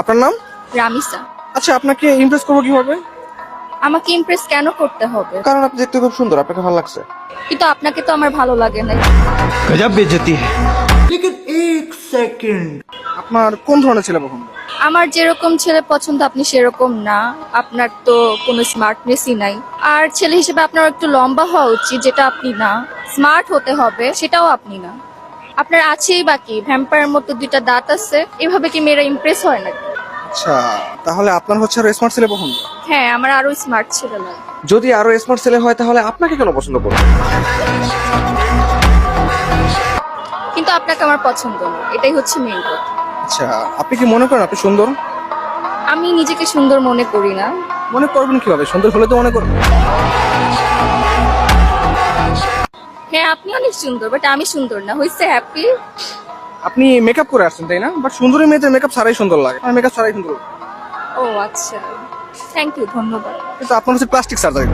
আপনার নাম? রামিসা। আচ্ছা, আপনাকে ইমপ্রেস করবো কিভাবে? আমাকে ইমপ্রেস কেন করতে হবে? কারণ আপনি দেখতে খুব সুন্দর, আপনাকে ভালো লাগছে। কিন্তু আপনাকে তো আমার ভালো লাগে না। गजब बेइज्जती है। আপনার কোন ধরনের ছেলে পছন্দ? আমার যেরকম ছেলে পছন্দ আপনি সেরকম না। আপনার তো কোনো স্মার্টনেসই নাই। আর ছেলে হিসেবে আপনার একটু লম্বা হওয়া উচিত, যেটা আপনি না। স্মার্ট হতে হবে, সেটাও আপনি না। আপনার আছেই বাকি ভ্যাম্পায়ারের মতো দুইটা দাঁত আছে, এভাবে কি মেয়েরা ইমপ্রেস হয় নাকি? আচ্ছা, তাহলে আপনার হচ্ছে আরো স্মার্ট ছেলে পছন্দ। হ্যাঁ, আমার আরো স্মার্ট ছেলে লাগে। যদি আরো স্মার্ট ছেলে হয় তাহলে আপনাকে কেন পছন্দ করবে? কিন্তু আপনাকে আমার পছন্দ না, এটাই হচ্ছে মেইন কথা। আচ্ছা, আপনি কি মনে করেন আপনি সুন্দর? আমি নিজেকে সুন্দর মনে করি না। মনে করবেন কিভাবে? সুন্দর হলে তো মনে করবেন। হ্যাঁ, আপনি অনেক সুন্দর, বাট আমি সুন্দর না। হইছে হ্যাপি? আপনি মেকআপ করে আসছেন তাই না? বাট সুন্দরী মেয়েদের মেকআপ ছাড়াই সুন্দর লাগে, আর মেকআপ ছাড়াই সুন্দর লাগে। ও আচ্ছা, থ্যাংক ইউ, ধন্যবাদ। কিন্তু আপনার হচ্ছে প্লাস্টিক সার্জারি।